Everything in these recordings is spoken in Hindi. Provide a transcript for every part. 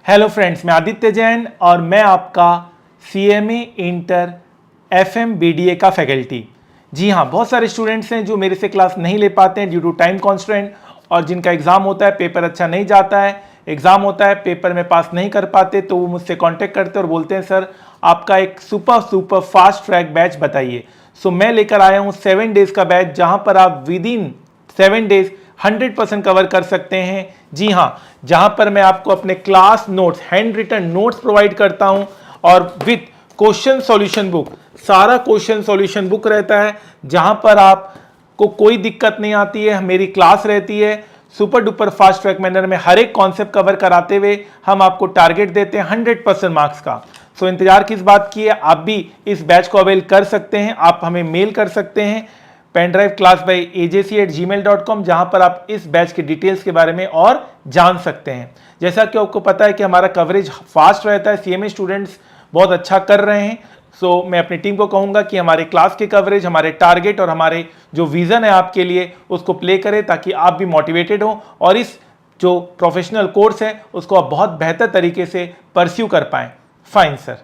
हेलो फ्रेंड्स, मैं आदित्य जैन और मैं आपका CMA इंटर FM BDA का फैकल्टी। जी हाँ, बहुत सारे स्टूडेंट्स हैं जो मेरे से क्लास नहीं ले पाते हैं ड्यू टू टाइम कॉन्स्ट्रेंट, और जिनका एग्ज़ाम होता है, पेपर अच्छा नहीं जाता है, एग्ज़ाम होता है, पेपर में पास नहीं कर पाते, तो वो मुझसे कांटेक्ट करते हैं और बोलते हैं सर आपका एक सुपर फास्ट ट्रैक बैच बताइए। सो मैं लेकर आया हूँ 7 डेज़ का बैच, जहाँ पर आप विद इन 7 डेज़ 100% कवर कर सकते हैं। जी हाँ, जहां पर मैं आपको अपने class notes, hand written notes provide करता हूं और विद क्वेश्चन सॉल्यूशन बुक, सारा क्वेश्चन सॉल्यूशन बुक रहता है, जहां पर आपको कोई दिक्कत नहीं आती है। मेरी क्लास रहती है super duper fast track manner में, हर एक कॉन्सेप्ट कवर कराते हुए हम आपको टारगेट देते हैं 100% मार्क्स का। सो इंतजार किस बात की है, आप भी इस बैच को अवेल कर सकते हैं। आप हमें मेल कर सकते हैं pendriveClass@ajc@gmail.com, जहां पर आप इस बैच के डिटेल्स के बारे में और जान सकते हैं। जैसा कि आपको पता है कि हमारा कवरेज फास्ट रहता है, CMA स्टूडेंट्स बहुत अच्छा कर रहे हैं। सो मैं अपनी टीम को कहूंगा कि हमारे क्लास के कवरेज, हमारे टारगेट और हमारे जो विजन है आपके लिए, उसको प्ले करें ताकि आप भी मोटिवेटेड हो और इस जो प्रोफेशनल कोर्स है उसको आप बहुत बेहतर तरीके से परस्यू कर पाएं। फाइन सर,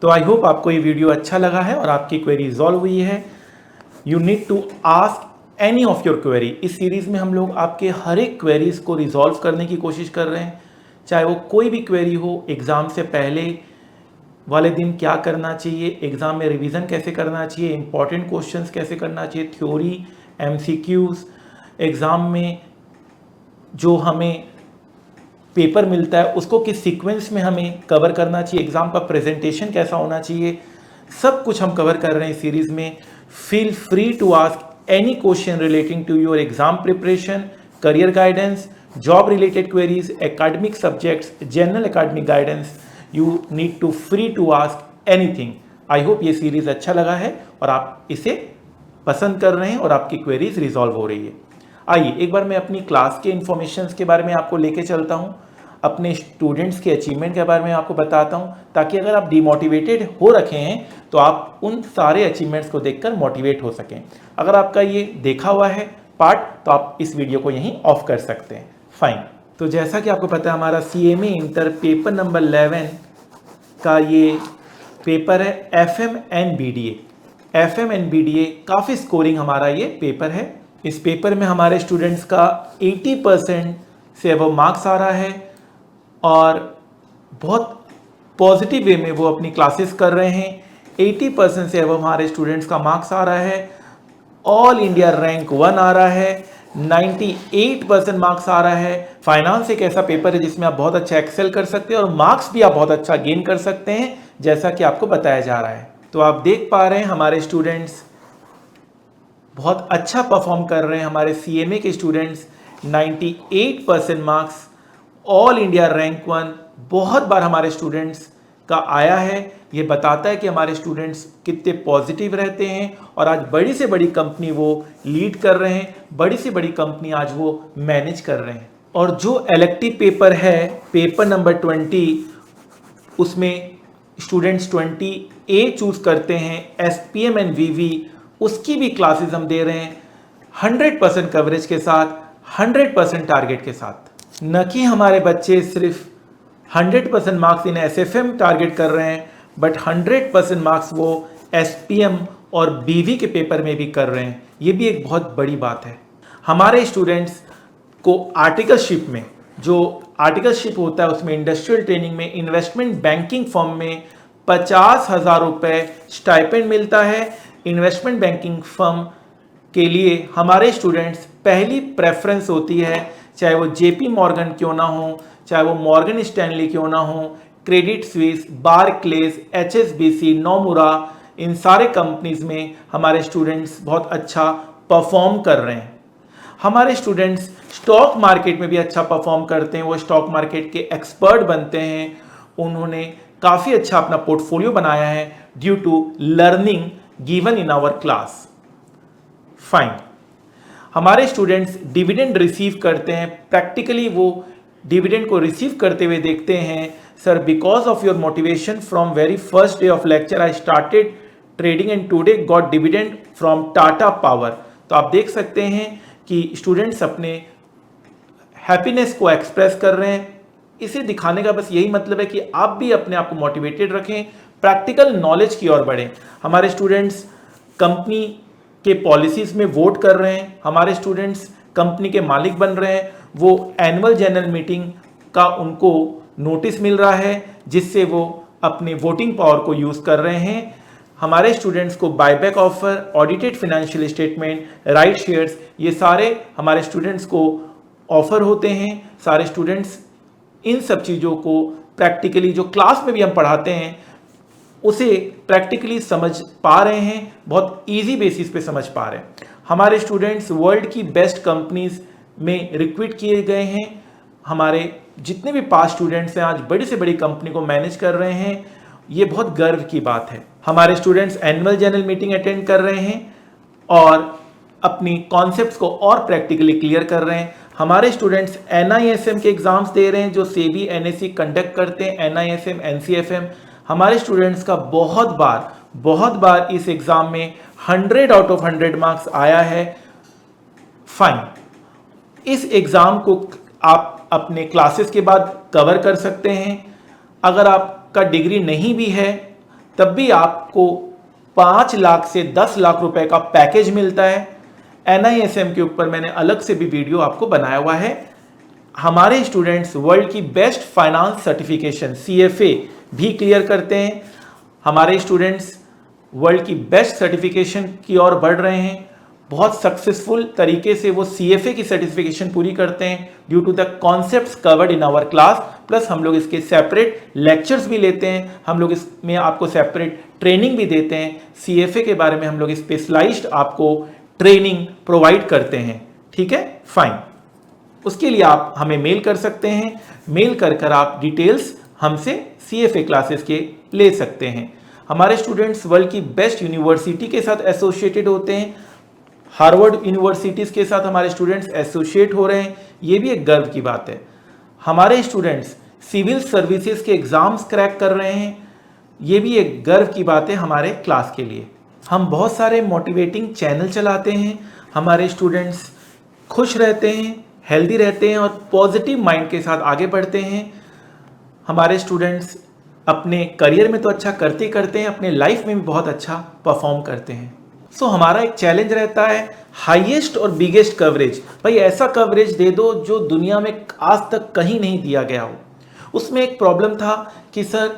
तो आई होप आपको ये वीडियो अच्छा लगा है और आपकी क्वेरी रिजॉल्व हुई है। You need to ask any of your query. इस सीरीज में हम लोग आपके हर एक क्वेरीज को रिजॉल्व करने की कोशिश कर रहे हैं, चाहे वो कोई भी क्वेरी हो। एग्जाम से पहले वाले दिन क्या करना चाहिए, एग्जाम में रिवीजन कैसे करना चाहिए, इंपॉर्टेंट क्वेश्चंस कैसे करना चाहिए, थ्योरी, MCQs, एग्जाम में जो हमें पेपर मिलता है उसको किस सीक्वेंस में हमें कवर करना चाहिए, एग्जाम का प्रेजेंटेशन कैसा होना चाहिए, सब कुछ हम कवर कर रहे हैं इस सीरीज में। Feel free to ask any question relating to your exam preparation, career guidance, job related queries, academic subjects, general academic guidance. You need to free to ask anything. I hope ये सीरीज अच्छा लगा है और आप इसे पसंद कर रहे हैं और आपकी क्वेरीज रिजॉल्व हो रही है। आइए एक बार मैं अपनी क्लास के इंफॉर्मेशंस के बारे में आपको लेके चलता हूँ, अपने स्टूडेंट्स के अचीवमेंट के बारे में आपको बताता हूँ, ताकि अगर आप डिमोटिवेटेड हो रखे हैं तो आप उन सारे अचीवमेंट्स को देखकर मोटिवेट हो सकें। अगर आपका ये देखा हुआ है पार्ट तो आप इस वीडियो को यहीं ऑफ कर सकते हैं। फाइन, तो जैसा कि आपको पता है हमारा CMA इंटर पेपर नंबर 11 का ये पेपर है FM and BDA। FM and BDA काफ़ी स्कोरिंग हमारा ये पेपर है। इस पेपर में हमारे स्टूडेंट्स का 80% से अब मार्क्स आ रहा है और बहुत पॉजिटिव वे में वो अपनी क्लासेस कर रहे हैं। 80% से अब हमारे स्टूडेंट्स का मार्क्स आ रहा है, ऑल इंडिया रैंक 1 आ रहा है, 98% मार्क्स आ रहा है। फाइनेंस एक ऐसा पेपर है जिसमें आप बहुत अच्छा एक्सेल कर सकते हैं और मार्क्स भी आप बहुत अच्छा गेन कर सकते हैं, जैसा कि आपको बताया जा रहा है। तो आप देख पा रहे हैं हमारे स्टूडेंट्स बहुत अच्छा परफॉर्म कर रहे हैं। हमारे CMA के students 98% marks, all India rank 1 बहुत बार हमारे स्टूडेंट्स का आया है। ये बताता है कि हमारे स्टूडेंट्स कितने पॉजिटिव रहते हैं और आज बड़ी से बड़ी कंपनी वो लीड कर रहे हैं, बड़ी से बड़ी कंपनी आज वो मैनेज कर रहे हैं। और जो इलेक्टिव पेपर है पेपर नंबर 20, उसमें स्टूडेंट्स 20A चूज करते हैं, SPM एंड VV, उसकी भी क्लासेस हम दे रहे हैं 100% कवरेज के साथ, 100% टारगेट के साथ। न कि हमारे बच्चे सिर्फ 100% मार्क्स इन SFM टारगेट कर रहे हैं, बट 100% मार्क्स वो SPM और BV के पेपर में भी कर रहे हैं। ये भी एक बहुत बड़ी बात है। हमारे स्टूडेंट्स को आर्टिकलशिप में, जो आर्टिकलशिप होता है उसमें इंडस्ट्रियल ट्रेनिंग में, इन्वेस्टमेंट बैंकिंग फर्म में 50,000 रुपये स्टाइपेंड मिलता है। इन्वेस्टमेंट बैंकिंग फर्म के लिए हमारे स्टूडेंट्स पहली प्रेफरेंस होती है, चाहे वो JP मॉर्गन क्यों ना हो, चाहे वो मॉर्गन स्टैनली क्यों ना हो, क्रेडिट स्विस, बारक्लेज, HSBC, नोमुरा, इन सारे कंपनीज में हमारे स्टूडेंट्स बहुत अच्छा परफॉर्म कर रहे हैं। हमारे स्टूडेंट्स स्टॉक मार्केट में भी अच्छा परफॉर्म करते हैं, वो स्टॉक मार्केट के एक्सपर्ट बनते हैं। उन्होंने काफ़ी अच्छा अपना पोर्टफोलियो बनाया है due to learning given in our class. Fine, हमारे स्टूडेंट्स डिविडेंड रिसीव करते हैं, प्रैक्टिकली वो डिविडेंड को रिसीव करते हुए देखते हैं। Sir, because of your motivation from very first day of lecture I started trading and today got dividend from Tata power. तो आप देख सकते हैं कि स्टूडेंट्स अपने हैप्पीनेस को एक्सप्रेस कर रहे हैं इसे दिखाने का बस यही मतलब है कि आप भी अपने आप को मोटिवेटेड रखें, प्रैक्टिकल नॉलेज की ओर बढ़ें। हमारे स्टूडेंट्स कंपनी के पॉलिसीज में वोट कर रहे हैं, हमारे स्टूडेंट्स कंपनी के मालिक बन रहे हैं, वो एनुअल जनरल मीटिंग का उनको नोटिस मिल रहा है जिससे वो अपने वोटिंग पावर को यूज कर रहे हैं। हमारे स्टूडेंट्स को buyback offer, audited financial statement, right shares, ये सारे हमारे स्टूडेंट्स को ऑफर होते हैं। सारे स्टूडेंट्स इन सब चीज़ों को प्रैक्टिकली जो क्लास में भी हम पढ़ाते हैं उसे प्रैक्टिकली समझ पा रहे हैं, बहुत इजी बेसिस पे समझ पा रहे हैं। हमारे स्टूडेंट्स वर्ल्ड की बेस्ट कंपनीज में रिक्रूट किए गए हैं। हमारे जितने भी पास स्टूडेंट्स हैं आज बड़ी से बड़ी कंपनी को मैनेज कर रहे हैं, ये बहुत गर्व की बात है। हमारे students annual general meeting attend कर रहे हैं और अपनी कॉन्सेप्ट्स को और प्रैक्टिकली क्लियर कर रहे हैं। हमारे स्टूडेंट्स NISM के एग्जाम्स दे रहे हैं जो सेबी NSE कंडक्ट करते हैं, NISM NCFM। हमारे स्टूडेंट्स का बहुत बार इस एग्जाम में 100 आउट ऑफ 100 मार्क्स आया है। फाइन, इस एग्जाम को आप अपने क्लासेस के बाद कवर कर सकते हैं। अगर आपका डिग्री नहीं भी है तब भी आपको 5 लाख से 10 लाख रुपए का पैकेज मिलता है। NISM के ऊपर मैंने अलग से भी वीडियो आपको बनाया हुआ है। हमारे स्टूडेंट्स वर्ल्ड की बेस्ट फाइनेंस सर्टिफिकेशन CFA भी क्लियर करते हैं। हमारे स्टूडेंट्स वर्ल्ड की बेस्ट सर्टिफिकेशन की ओर बढ़ रहे हैं। बहुत सक्सेसफुल तरीके से वो CFA की सर्टिफिकेशन पूरी करते हैं due to the concepts covered in our class. Plus हम लोग इसके सेपरेट लेक्चर्स भी लेते हैं, हम लोग इसमें आपको सेपरेट ट्रेनिंग भी देते हैं। CFA के बारे में हम लोग स्पेशलाइज्ड आपको ट्रेनिंग प्रोवाइड करते हैं। ठीक है, फाइन। उसके लिए आप हमें मेल कर सकते हैं, मेल कर आप डिटेल्स हमसे CFA क्लासेस के ले सकते हैं। हमारे स्टूडेंट्स वर्ल्ड की बेस्ट यूनिवर्सिटी के साथ एसोसिएटेड होते हैं। हार्वर्ड यूनिवर्सिटीज़ के साथ हमारे स्टूडेंट्स एसोसिएट हो रहे हैं, ये भी एक गर्व की बात है। हमारे स्टूडेंट्स सिविल सर्विसेज के एग्ज़ाम्स क्रैक कर रहे हैं, ये भी एक गर्व की बात है हमारे क्लास के लिए। हम बहुत सारे मोटिवेटिंग चैनल चलाते हैं, हमारे स्टूडेंट्स खुश रहते हैं, हेल्दी रहते हैं और पॉजिटिव माइंड के साथ आगे बढ़ते हैं। हमारे स्टूडेंट्स अपने करियर में तो अच्छा करते करते हैं, अपने लाइफ में भी बहुत अच्छा परफॉर्म करते हैं। सो हमारा एक चैलेंज रहता है हाईएस्ट और बिगेस्ट कवरेज। भाई ऐसा कवरेज दे दो जो दुनिया में आज तक कहीं नहीं दिया गया हो। उसमें एक प्रॉब्लम था कि सर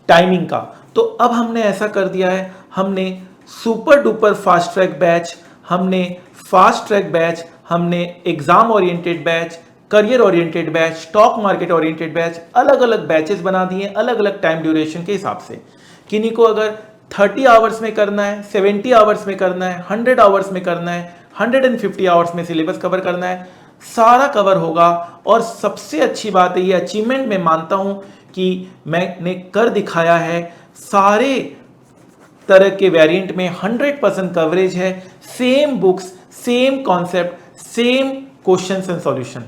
टाइमिंग का, तो अब हमने ऐसा कर दिया है, हमने super duper fast track batch, हमने फास्ट ट्रैक बैच, हमने exam oriented batch, career oriented batch, stock market oriented batch, अलग अलग बैचेस बना दिए अलग अलग टाइम ड्यूरेशन के हिसाब से। किन्हीं को अगर 30 आवर्स में करना है, 70 आवर्स में करना है, 100 आवर्स में करना है, 150 आवर्स में सिलेबस कवर करना है, सारा कवर होगा। और सबसे अच्छी बात है, ये अचीवमेंट मैं मानता हूं कि मैंने कर दिखाया है। सारे तरह के वेरिएंट में 100% कवरेज है, same books, same concept, same questions and solution.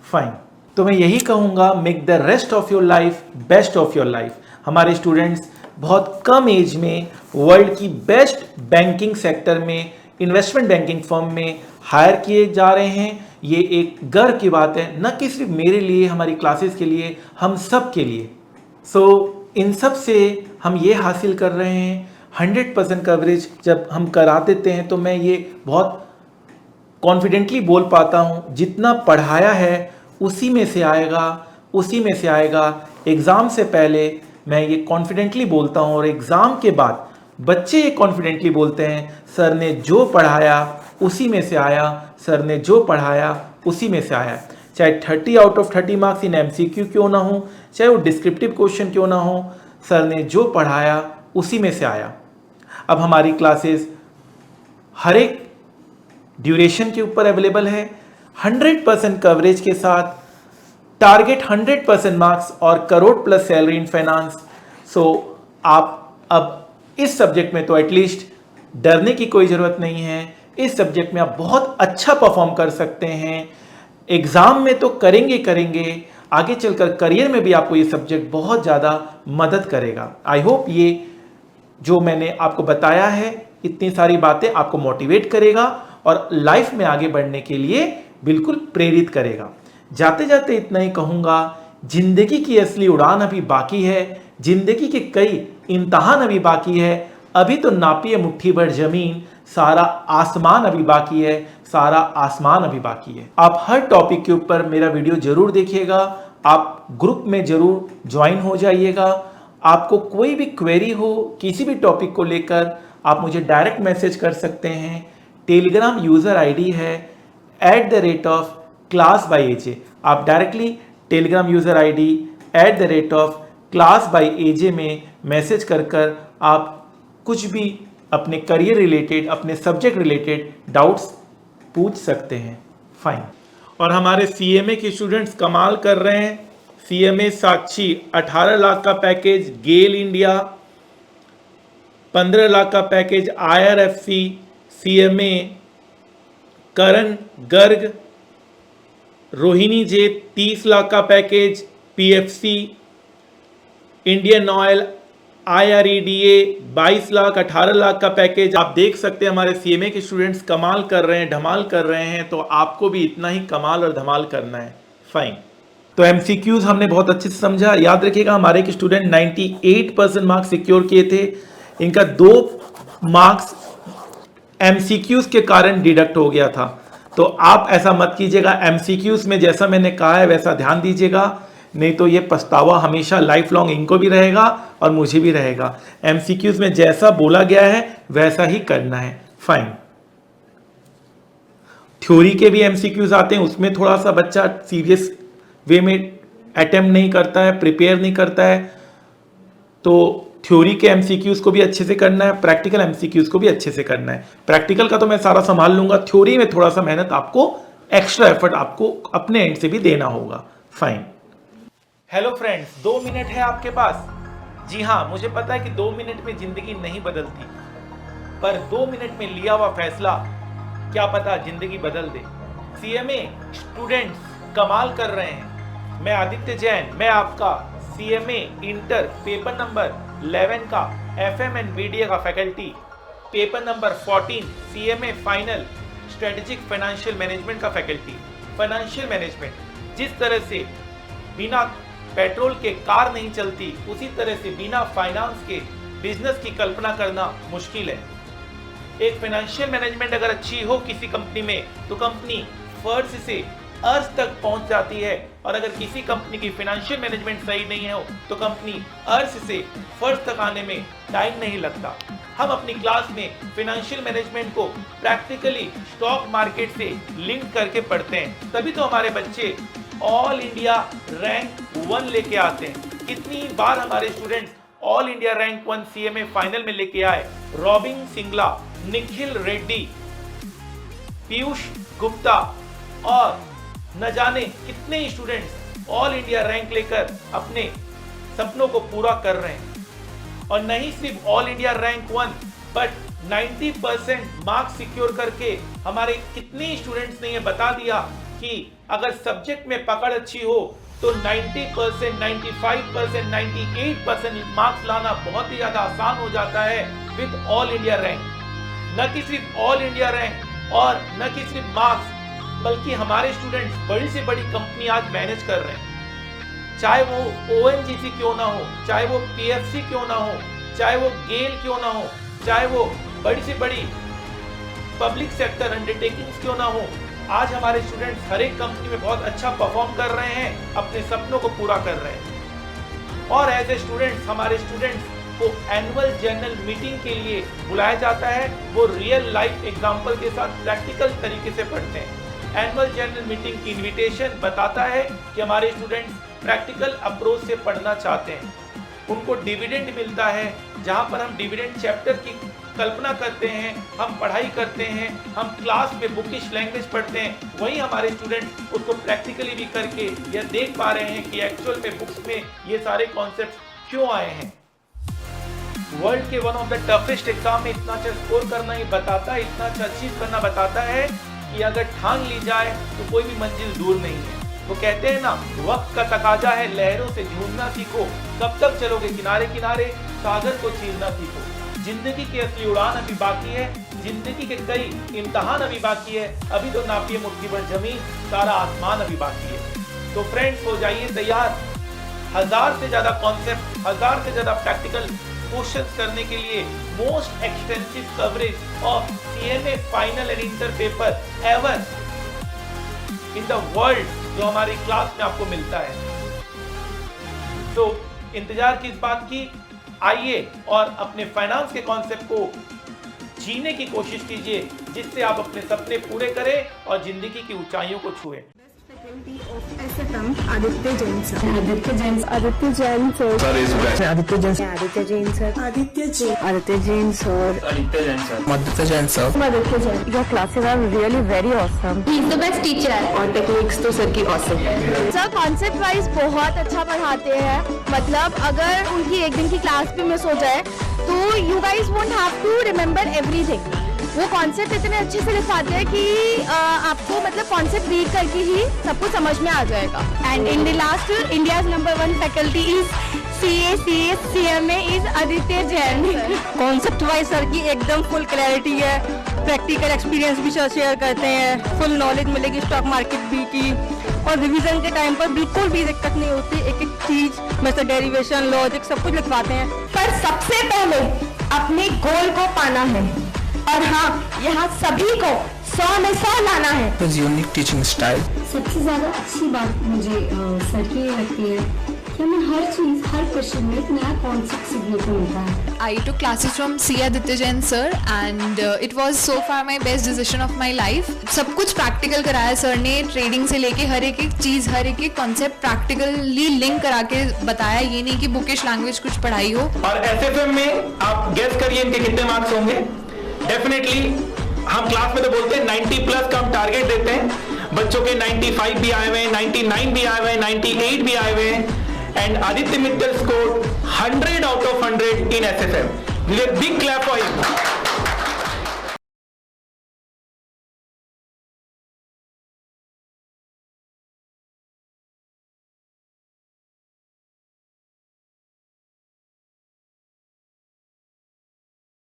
Fine, तो मैं यही कहूंगा, make the rest of your life best of your life. हमारे स्टूडेंट्स बहुत कम एज में वर्ल्ड की बेस्ट बैंकिंग सेक्टर में, इन्वेस्टमेंट बैंकिंग फर्म में हायर किए जा रहे हैं। ये एक गर्व की बात है, न कि सिर्फ मेरे लिए, हमारी क्लासेस के लिए, हम सब के लिए। सो इन सब से हम ये हासिल कर रहे हैं 100% कवरेज जब हम करा देते हैं, तो मैं ये बहुत कॉन्फिडेंटली बोल पाता हूँ, जितना पढ़ाया है उसी में से आएगा। एग्ज़ाम से पहले मैं ये कॉन्फिडेंटली बोलता हूँ और एग्ज़ाम के बाद बच्चे ये कॉन्फिडेंटली बोलते हैं, सर ने जो पढ़ाया उसी में से आया, सर ने जो पढ़ाया उसी में से आया। चाहे 30 out of 30 marks in MCQ क्यों ना हो, चाहे वो डिस्क्रिप्टिव क्वेश्चन क्यों ना हो, सर ने जो पढ़ाया उसी में से आया। अब हमारी क्लासेस हर एक ड्यूरेशन के ऊपर अवेलेबल है, 100% कवरेज के साथ, टारगेट 100% मार्क्स और crore plus salary in finance. So आप अब इस सब्जेक्ट में तो एटलीस्ट डरने की कोई ज़रूरत नहीं है। इस सब्जेक्ट में आप बहुत अच्छा परफॉर्म कर सकते हैं। एग्ज़ाम में तो करेंगे, आगे चलकर करियर में भी आपको ये सब्जेक्ट बहुत ज़्यादा मदद करेगा। आई होप ये जो मैंने आपको बताया है, इतनी सारी बातें आपको मोटिवेट करेगा और लाइफ में आगे बढ़ने के लिए बिल्कुल प्रेरित करेगा। जाते जाते इतना ही कहूँगा, जिंदगी की असली उड़ान अभी बाकी है, जिंदगी के कई इम्तहान अभी बाकी है, अभी तो नापिए मुट्ठी भर जमीन, सारा आसमान अभी बाकी है, सारा आसमान अभी बाकी है। आप हर टॉपिक के ऊपर मेरा वीडियो जरूर देखिएगा, आप ग्रुप में जरूर ज्वाइन हो जाइएगा। आपको कोई भी क्वेरी हो किसी भी टॉपिक को लेकर, आप मुझे डायरेक्ट मैसेज कर सकते हैं। टेलीग्राम यूज़र आईडी है @class_by_aj। आप directly Telegram user ID @class_by_aj में मैसेज कर आप कुछ भी अपने करियर रिलेटेड, अपने सब्जेक्ट रिलेटेड डाउट्स पूछ सकते हैं। फाइन। और हमारे सीएमए के स्टूडेंट्स कमाल कर रहे हैं। सीएमए साक्षी 18 लाख का पैकेज, गेल इंडिया 15 लाख का पैकेज, IRFC, सीएमए करण गर्ग, रोहिणी जे 30 लाख का package, PFC, Indian oil, IREDA 22 lakh, 18 lakh का पैकेज। आप देख सकते हैं हमारे सीएमए के स्टूडेंट्स कमाल कर रहे हैं, धमाल कर रहे हैं, तो आपको भी इतना ही कमाल और धमाल करना है। फाइन। तो MCQs हमने बहुत अच्छे से समझा। याद रखिएगा, हमारे एक स्टूडेंट 98% मार्क्स सिक्योर किए थे, इनका 2 मार्क्स MCQs के कारण डिडक्ट हो गया था। तो आप ऐसा मत कीजिएगा, MCQs में जैसा मैंने कहा है वैसा ध्यान दीजिएगा, नहीं तो ये पछतावा हमेशा लाइफ लॉन्ग इनको भी रहेगा और मुझे भी रहेगा। MCQs में जैसा बोला गया है वैसा ही करना है। फाइन। थ्योरी के भी MCQs आते हैं, उसमें थोड़ा सा बच्चा सीरियस वे में अटेम्प्ट नहीं करता है, प्रिपेयर नहीं करता है, तो थ्योरी के MCQs को भी अच्छे से करना है, प्रैक्टिकल MCQs को भी अच्छे से करना है। प्रैक्टिकल का तो मैं सारा संभाल लूंगा, थ्योरी में थोड़ा सा मेहनत आपको, एक्स्ट्रा एफर्ट आपको अपने एंड से भी देना होगा। फाइन। हेलो फ्रेंड्स, 2 मिनट है आपके पास। जी हाँ, मुझे पता है कि 2 मिनट में जिंदगी नहीं बदलती, पर 2 मिनट में लिया हुआ फैसला क्या पता जिंदगी बदल दे। सीएमए स्टूडेंट्स कमाल कर रहे हैं। मैं आदित्य जैन, मैं आपका सीएमए इंटर पेपर नंबर 11 का FM एंड BDA का faculty, paper number 14 CMA final strategic financial management का फैकल्टी। फाइनेंशियल मैनेजमेंट, जिस तरह से बिना पेट्रोल के कार नहीं चलती, उसी तरह से बिना फाइनेंस के बिजनेस की कल्पना करना मुश्किल है। एक फाइनेंशियल मैनेजमेंट अगर अच्छी हो किसी कंपनी में, तो कंपनी फर्श से अर्श तक पहुंच जाती है, और अगर किसी कंपनी की फाइनेंशियल मैनेजमेंट सही नहीं हो तो कंपनी अर्श से फर्श तक आने में टाइम नहीं लगता। हम अपनी क्लास में फाइनेंशियल मैनेजमेंट को प्रैक्टिकली स्टॉक मार्केट से लिंक करके पढ़ते हैं, तभी तो हमारे बच्चे ऑल इंडिया रैंक 1 लेके आते हैं। कितनी बार हमारे students all India rank 1 CMA final में लेके आए। रॉबिन सिंगला, निखिल रेड्डी, पीयूष गुप्ता और न जाने कितने स्टूडेंट्स ऑल इंडिया रैंक लेकर अपने सपनों को पूरा कर रहे हैं। और नहीं सिर्फ all India rank 1, but 90% marks secure करके हमारे कितने स्टूडेंट्स ने ये बता दिया कि अगर सब्जेक्ट में पकड़ अच्छी हो तो 90%, 95%, 98% मार्क्स लाना बहुत ही ज्यादा आसान हो जाता है विद ऑल इंडिया रैंक। न कि सिर्फ ऑल इंडिया रैंक और न कि सिर्फ मार्क्स, बल्कि हमारे स्टूडेंट्स बड़ी से बड़ी कंपनी आज मैनेज कर रहे हैं। चाहे वो ONGC क्यों ना हो, चाहे वो PFC क्यों ना हो, चाहे वो गेल क्यों ना हो, चाहे वो बड़ी से बड़ी पब्लिक सेक्टर अंडरटेकिंग्स क्यों ना हो, आज हमारे स्टूडेंट्स हर एक कंपनी में बहुत अच्छा परफॉर्म कर रहे हैं, अपने सपनों को पूरा कर रहे हैं। और एज ए स्टूडेंट्स, हमारे स्टूडेंट्स को एनुअल जनरल मीटिंग के लिए बुलाया जाता है। वो रियल लाइफ एग्जाम्पल के साथ प्रैक्टिकल तरीके से पढ़ते हैं। एनुअल जनरल मीटिंग की इन्विटेशन बताता है कि हमारे स्टूडेंट्स प्रैक्टिकल अप्रोच से पढ़ना चाहते हैं। उनको डिविडेंड मिलता है, जहाँ पर हम डिविडेंड चैप्टर की कल्पना करते हैं, हम पढ़ाई करते हैं, हम क्लास में बुकिश लैंग्वेज पढ़ते हैं, वहीं हमारे स्टूडेंट उसको प्रैक्टिकली भी करके यह देख पा रहे हैं कि एक्चुअल में बुक्स में ये सारे कॉन्सेप्ट क्यों आए हैं। वर्ल्ड के one of the toughest exam में इतना अच्छा स्कोर करना ही बताता है, इतना अच्छा अचीव करना बताता है कि अगर ठान ली जाए तो कोई भी मंजिल दूर नहीं है। वो कहते हैं ना, वक्त का तकाजा है लहरों से झूमना सीखो, कब तक चलोगे किनारे किनारे, सागर को चीरना सीखो। जिंदगी की असली उड़ान अभी बाकी है, जिंदगी के कई इम्तहान अभी बाकी है, अभी तो नापिए मुट्ठी भर जमीन, सारा आसमान अभी बाकी है। तो फ्रेंड्स हो जाइए तैयार 1000 से ज्यादा कॉन्सेप्ट, 1000 से ज्यादा प्रैक्टिकल क्वेश्चंस करने के लिए most extensive coverage of CMA final and inter paper ever in the world जो हमारी क्लास में आपको मिलता है। तो इंतजार किस बात की, आइए और अपने फाइनेंस के कॉन्सेप्ट को जीने की कोशिश कीजिए, जिससे आप अपने सपने पूरे करें और जिंदगी की ऊंचाइयों को छुएं। SFM Aditya Jain sir. Aditya Jain sir. Aditya Jain sir. Aditya Jain sir. Aditya Jain sir. Aditya Jain. Aditya Jain sir. Aditya Jain sir. Aditya Jain sir. Aditya Jain. Your classes are really very awesome. He is the best teacher. और टेक्निक्स तो सर की awesome. सर कॉन्सेप्ट वाइज बहुत अच्छा पढ़ाते हैं, मतलब अगर उनकी एक दिन की क्लास भी मिस हो जाए तो you guys won't have to remember everything. वो कॉन्सेप्ट इतने अच्छे से लिखाते हैं कि आपको मतलब कॉन्सेप्ट रीड करके ही सब कुछ समझ में आ जाएगा। And in the last India's number 1 faculty is CMA is Aditya Jain. Concept wise sir की एकदम फुल क्लैरिटी है, प्रैक्टिकल एक्सपीरियंस भी सर शेयर करते हैं, फुल नॉलेज मिलेगी स्टॉक मार्केट भी की, और रिवीजन के टाइम पर बिल्कुल भी दिक्कत नहीं होती, एक एक चीज मतलब डेरिवेशन लॉजिक सब कुछ लिखवाते हैं। पर सबसे पहले अपने गोल को पाना है, और हाँ यहाँ सभी को 100 में 100 लाना है। Unique teaching style. सबसे ज़्यादा अच्छी बात मुझे सर की ये लगती है कि हमें हर चीज़, हर क्वेश्चन में एक नया कॉन्सेप्ट सीखने को मिलता है। I took classes from C. Aditya Jain sir and it was so far my best decision of my life. सब कुछ प्रैक्टिकल कराया सर ने, ट्रेडिंग से लेके हर एक चीज़, हर एक कॉन्सेप्ट प्रैक्टिकली लिंक करा के बताया, ये नहीं कि बुकिश लैंग्वेज कुछ पढ़ाई हो। और SFM में आप गेस करिए इनके कितने मार्क्स होंगे। डेफिनेटली हम क्लास में तो बोलते हैं 90 प्लस का हम टारगेट देते हैं, बच्चों के 95 भी आए हुए हैं, 99 भी आए हुए हैं, 98 भी आए हुए हैं, and Aditya Mittal score 100 out of 100 in SFM. Give a big clap for him.